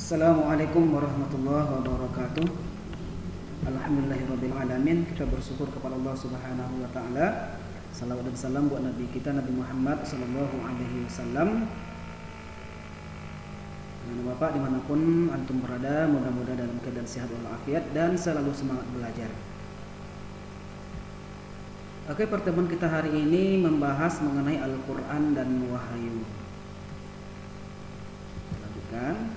Assalamualaikum warahmatullahi wabarakatuh. Alhamdulillahirabbil alamin. Kita bersyukur kepada Allah Subhanahu wa taala. Salawat dan salam buat Nabi kita Nabi Muhammad sallallahu alaihi wasallam. Bapak dimanapun antum berada, mudah-mudahan dalam keadaan sehat walafiat dan selalu semangat belajar. Oke, pertemuan kita hari ini membahas mengenai Al-Quran dan Wahyu. Lanjutkan.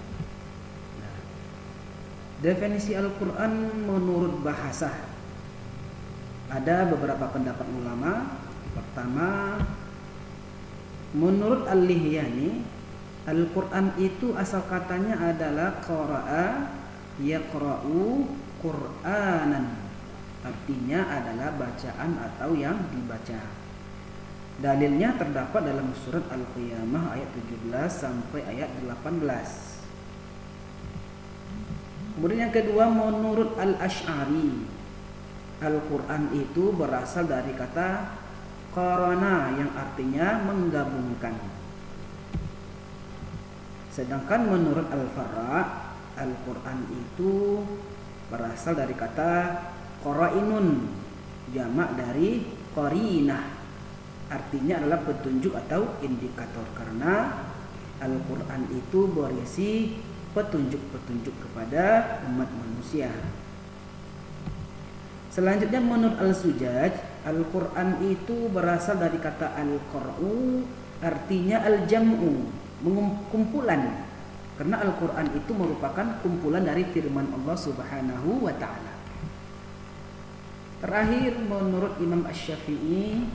Definisi Al-Quran menurut bahasa. Ada beberapa pendapat ulama. Pertama, menurut Al-Lihyani, Al-Quran itu asal katanya adalah qara'a yaqra'u Qur'anan. Artinya adalah bacaan atau yang dibaca. Dalilnya terdapat dalam surat Al-Qiyamah ayat 17 sampai ayat 18. Kemudian yang kedua, menurut Al-Asy'ari, Al-Quran itu berasal dari kata qarana yang artinya menggabungkan. Sedangkan menurut Al-Farra, Al-Quran itu berasal dari kata qarainun, jamak dari qarinah. Artinya adalah petunjuk atau indikator, karena Al-Quran itu berisi petunjuk-petunjuk kepada umat manusia. Selanjutnya menurut Al-Sujaj, Al-Quran itu berasal dari kata Al-Qara'u, artinya Al-Jam'u, kumpulan. Karena Al-Quran itu merupakan kumpulan dari firman Allah Subhanahu wa ta'ala. Terakhir, menurut Imam Asy-Syafi'i,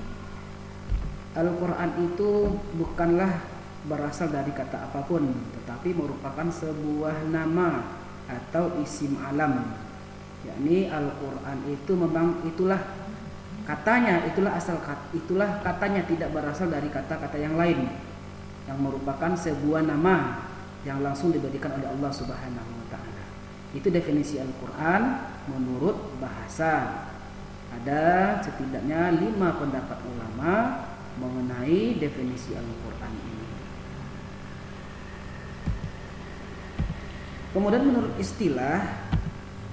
Al-Quran itu bukanlah berasal dari kata apapun, tetapi merupakan sebuah nama atau isim alam. Yakni Al-Quran itu memang itulah katanya, itulah katanya, tidak berasal dari kata-kata yang lain, yang merupakan sebuah nama yang langsung diberikan oleh Allah Subhanahu wa ta'ala. Itu definisi Al-Quran menurut bahasa. Ada setidaknya 5 pendapat ulama mengenai definisi Al-Quran ini. Kemudian menurut istilah,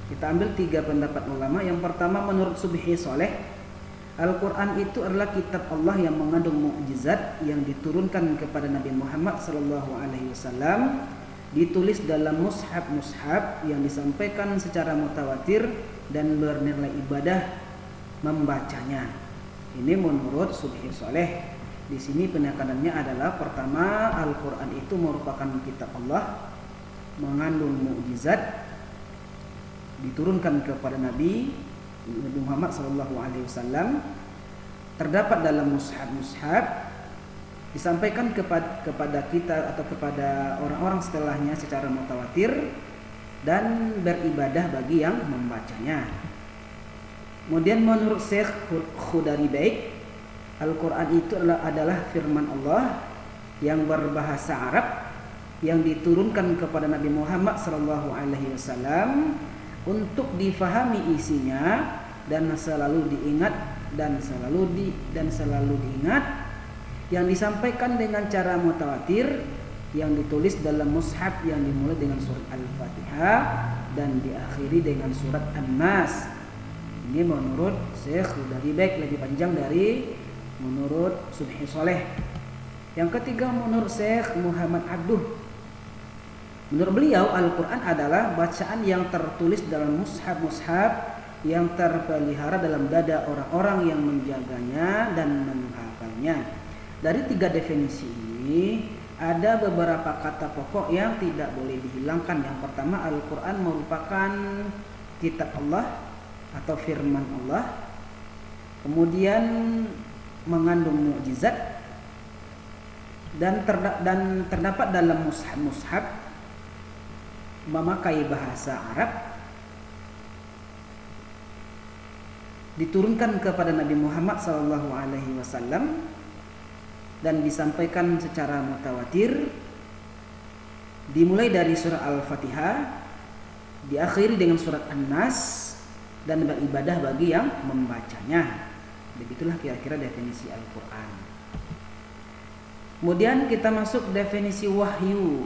kita ambil 3 pendapat ulama. Yang pertama, menurut Subhi Sholeh, Al-Quran itu adalah kitab Allah yang mengandung mukjizat yang diturunkan kepada Nabi Muhammad SAW, ditulis dalam mushaf-mushaf yang disampaikan secara mutawatir dan bernilai ibadah membacanya. Ini menurut Subhi Sholeh. Di sini penekanannya adalah pertama, Al-Quran itu merupakan kitab Allah, mengandung mukjizat, diturunkan kepada Nabi Muhammad SAW, terdapat dalam mushaf-mushaf, disampaikan kepada kita atau kepada orang-orang setelahnya secara mutawatir dan beribadah bagi yang membacanya. Kemudian menurut Syekh Khudari Baik, Al-Quran itu adalah firman Allah yang berbahasa Arab yang diturunkan kepada Nabi Muhammad SAW untuk difahami isinya dan selalu diingat yang disampaikan dengan cara mutawatir, yang ditulis dalam mushaf yang dimulai dengan surat Al-Fatihah dan diakhiri dengan surat An-Nas. Ini menurut Syekh Khudari Baik, lebih panjang dari menurut Subhi Sholeh. Yang ketiga, menurut Syekh Muhammad Abduh, menurut beliau Al-Quran adalah bacaan yang tertulis dalam mushaf-mushaf yang terpelihara dalam dada orang-orang yang menjaganya dan menghafalnya. Dari 3 definisi ini, ada beberapa kata pokok yang tidak boleh dihilangkan. Yang pertama, Al-Quran merupakan kitab Allah atau firman Allah, kemudian mengandung mukjizat dan terdapat dalam mushaf-mushaf, memakai bahasa Arab, diturunkan kepada Nabi Muhammad SAW dan disampaikan secara mutawatir, dimulai dari surah Al-Fatihah, diakhiri dengan surat An-Nas, dan beribadah bagi yang membacanya. Begitulah kira-kira definisi Al-Quran. Kemudian kita masuk definisi wahyu.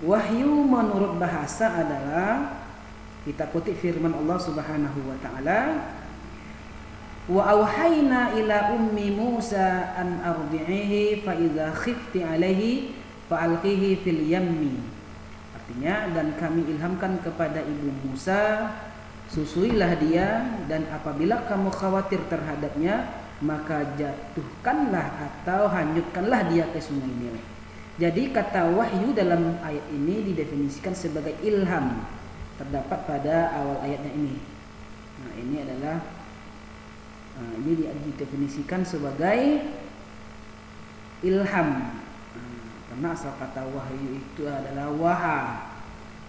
Wahyu menurut bahasa adalah, kita kutip firman Allah Subhanahu wa taala, wa auhayna ila ummi Musa an ardi'ihi fa idza khifti alaihi fa alqihi fil yammi. Artinya, dan kami ilhamkan kepada ibu Musa, susuilah dia, dan apabila kamu khawatir terhadapnya, maka jatuhkanlah atau hanyutkanlah dia ke sungai Nil. Jadi kata wahyu dalam ayat ini didefinisikan sebagai ilham, terdapat pada awal ayatnya ini. Nah, ini adalah ini didefinisikan sebagai ilham. Karena asal kata wahyu itu adalah waha,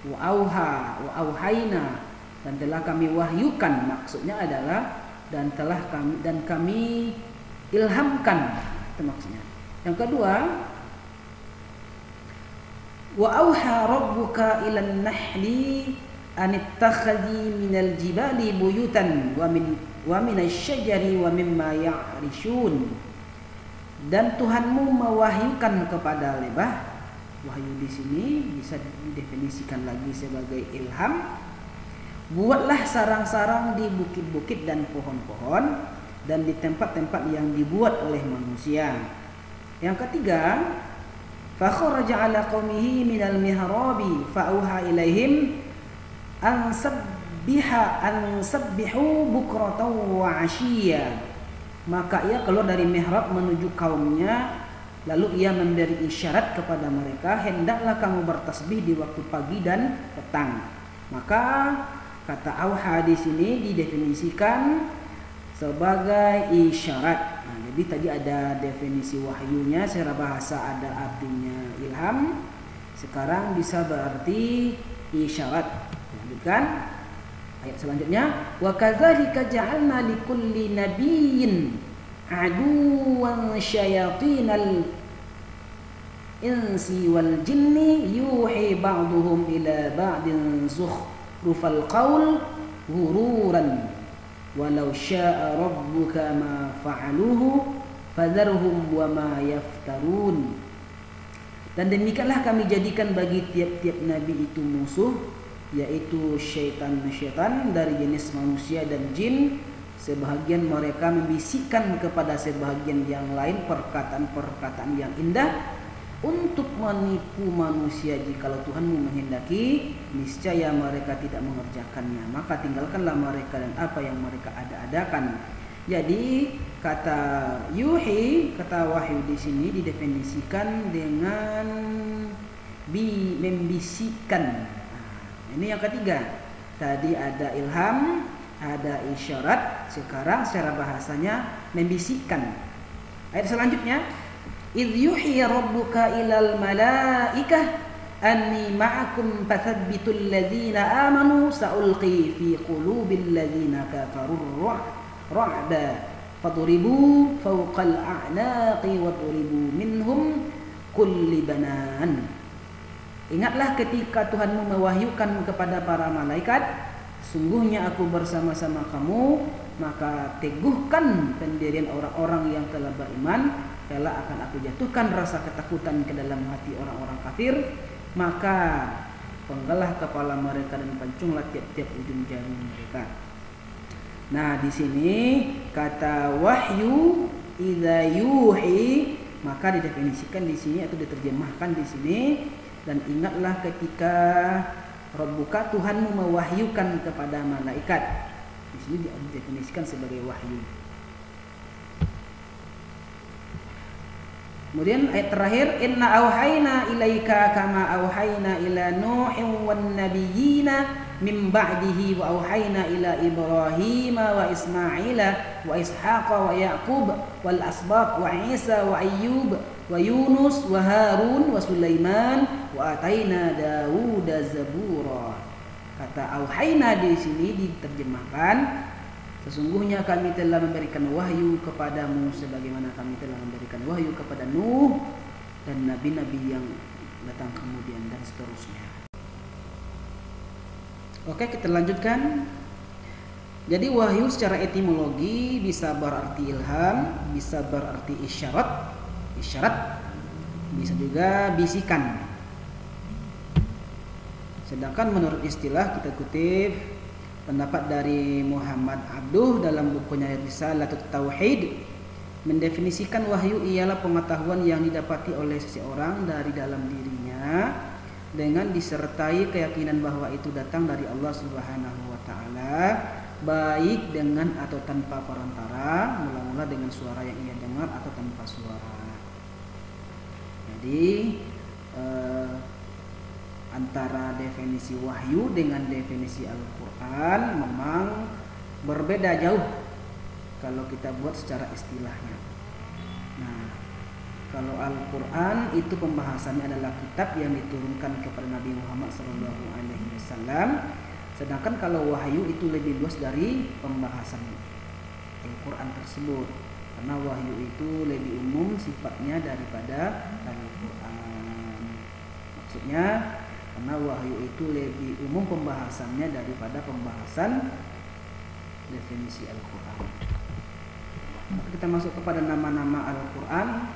wa auha, wa auhaina, dan telah kami wahyukan. Maksudnya adalah dan kami ilhamkan, itu maksudnya. Yang kedua, wa auha rabbuka ilan nahli anittakhadhi minal jibali buyutan wa minasyajari wa mimma ya'rishun. Dan Tuhanmu mewahyukan kepada lebah. Wahyu di sini bisa didefinisikan lagi sebagai ilham. Buatlah sarang-sarang di bukit-bukit dan pohon-pohon, dan di tempat-tempat yang dibuat oleh manusia. Yang ketiga, fakharaja ala qaumihi minal mihrabi fa'auha ilaihim an sabbihu bukratan wa 'ashiyya. Maka ia keluar dari mihrab menuju kaumnya, lalu ia memberi isyarat kepada mereka, hendaklah kamu bertasbih di waktu pagi dan petang. Maka kata auha di sini didefinisikan sebagai isyarat. Nah, jadi tadi ada definisi wahyunya secara bahasa, ada artinya ilham. Sekarang bisa berarti isyarat. Lanjutkan ayat selanjutnya, wa kadzalika ja'alna likulli nabiyyin aduwwan syayatinal insi wal jinni yuhi ba'duhum ila ba'din zukhrufal qaul ghururan walau syaa rabbuka ma fa'aluhu fadharhum wa ma yaftarun. Dan demikianlah kami jadikan bagi tiap-tiap nabi itu musuh, yaitu syaitan-syaitan dari jenis manusia dan jin. Sebahagian mereka membisikkan kepada sebahagian yang lain perkataan-perkataan yang indah untuk menipu manusia. Jikalau Tuhanmu menghendaki, niscaya mereka tidak mengerjakannya, maka tinggalkanlah mereka dan apa yang mereka ada-adakan. Jadi kata yuhi, kata wahyu di sini didefinisikan dengan membisikkan. Ini yang ketiga. Tadi ada ilham, ada isyarat, sekarang secara bahasanya membisikkan. Ayat selanjutnya, idh yuhi rabbuka ilal malaikah anni ma'akum fathabbitul ladzina amanu sa'ulqi fi qulubil ladzina kafarur ra'ba fadribu fawqal a'naqi wadribu minhum kulli banan. Ingatlah ketika Tuhanmu mewahyukan kepada para malaikat, sungguhnya aku bersama-sama kamu, maka teguhkan pendirian orang-orang yang telah beriman, kelak akan aku jatuhkan rasa ketakutan ke dalam hati orang-orang kafir, maka penggalah kepala mereka dan pancunglah tiap-tiap ujung jari mereka. Nah, di sini kata wahyu idza yuhi, maka didefinisikan di sini atau diterjemahkan di sini. Dan ingatlah ketika Rabbuka, Tuhanmu mewahyukan kepada malaikat. Di sini didefinisikan sebagai wahyu. Kemudian ayat terakhir, inna auhayna ilaika kama auhayna ila nuhin wan nabiyyina min ba'dihi wa auhayna ila Ibrahim wa Ismaila wa Ishaqa wa Yaqub wal asbaq wa Isa wa Ayyub wa Yunus wa Harun wa Sulaiman wa ataina Dawuda zabura. Kata auhayna di sini diterjemahkan, sesungguhnya kami telah memberikan wahyu kepadamu sebagaimana kami telah memberikan wahyu kepada Nuh dan nabi-nabi yang datang kemudian, dan seterusnya. Oke, kita lanjutkan. Jadi wahyu secara etimologi bisa berarti ilham, bisa berarti isyarat, bisa juga bisikan. Sedangkan menurut istilah kita kutip pendapat dari Muhammad Abduh dalam bukunya Risalatut Tauhid, mendefinisikan wahyu ialah pengetahuan yang didapati oleh seseorang dari dalam dirinya dengan disertai keyakinan bahwa itu datang dari Allah Subhanahu wa taala, baik dengan atau tanpa perantara, mula-mula dengan suara yang ia dengar atau tanpa suara. Jadi antara definisi wahyu dengan definisi Al-Qur'an memang berbeda jauh kalau kita buat secara istilahnya. Nah, kalau Al-Quran itu pembahasannya adalah kitab yang diturunkan kepada Nabi Muhammad SAW. Sedangkan kalau wahyu itu lebih luas dari pembahasan Al-Quran tersebut, karena wahyu itu lebih umum sifatnya daripada Al-Quran. Maksudnya karena wahyu itu lebih umum pembahasannya daripada pembahasan definisi Al-Quran. Kita masuk kepada nama-nama Al-Quran.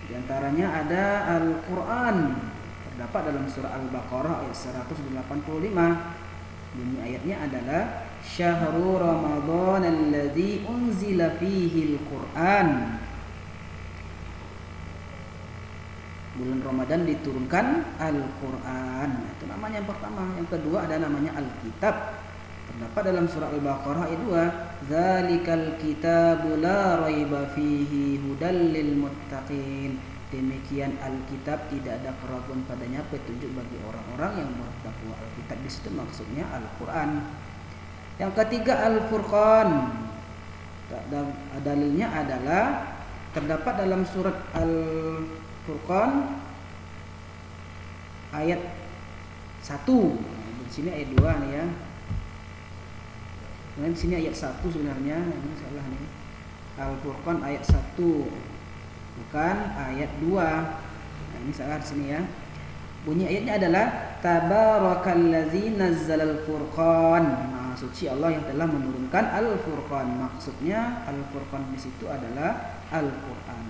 Di antaranya ada Al-Quran, terdapat dalam surah Al-Baqarah ayat 185. Bunyi ayatnya adalah Syahrul Ramadan alladzi unzila fihi Al-Quran. Bulan Ramadan diturunkan Al-Quran. Itu namanya yang pertama. Yang kedua ada namanya Alkitab. Terdapat dalam surah Al-Baqarah ayat 2, Zalikal kitabu la raiba fihi hudal lil muttaqin. Demikian Alkitab, tidak ada keraguan padanya, petunjuk bagi orang-orang yang bertakwa. Alkitab di situ maksudnya Al-Quran. Yang ketiga Al-Furqan. Dalilnya adalah terdapat dalam surat Al-Furqan ayat 1. Di sini ayat 2 nih ya. Di sini ayat 1 sebenarnya, ini salah nih. Al-Furqan ayat 1, bukan ayat 2. Nah, ini salah di sini ya. Bunyi ayatnya adalah Tabarakallazi nazzalal furqan. Nah, suci Allah yang telah menurunkan Al-Furqan. Maksudnya Al-Furqan di situ adalah Al-Qur'an.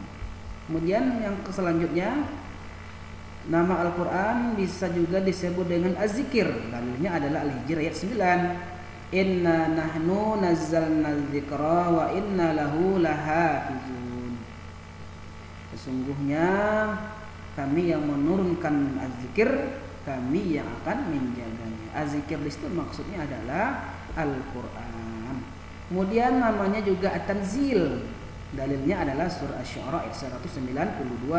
Kemudian yang selanjutnya, nama Al-Quran bisa juga disebut dengan Az-Zikir. Dalilnya adalah Al-Hijr ayat 9. Inna nahnu nazzalna dzikra wa inna lahu lahafizun. Sesungguhnya kami yang menurunkan Az-Zikir, kami yang akan menjaganya. Az-Zikir di situ maksudnya adalah Al-Quran. Kemudian namanya juga At-Tanzil. Dalilnya adalah surah Asy-Syu'ara ayat 192.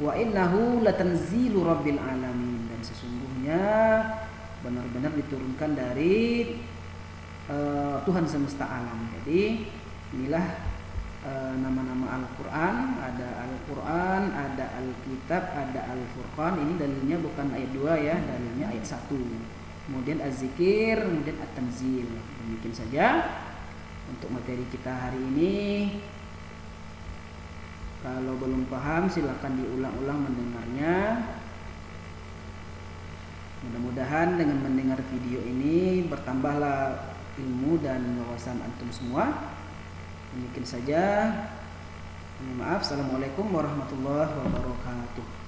Wa innahu latanzilu rabbil alamin. Dan sesungguhnya benar-benar diturunkan dari Tuhan semesta alam. Jadi inilah nama-nama Al-Quran. Ada Al-Quran, ada Alkitab, ada Al-Furqan. Ini dalilnya bukan ayat 2 ya, dalilnya ayat 1. Kemudian Az-Zikir, kemudian At-Tanzil. Demikian saja untuk materi kita hari ini. Kalau belum paham silakan diulang-ulang mendengarnya. Mudah-mudahan dengan mendengar video ini bertambahlah ilmu dan wawasan antum semua. Demikian saja. Maaf. Assalamualaikum warahmatullahi wabarakatuh.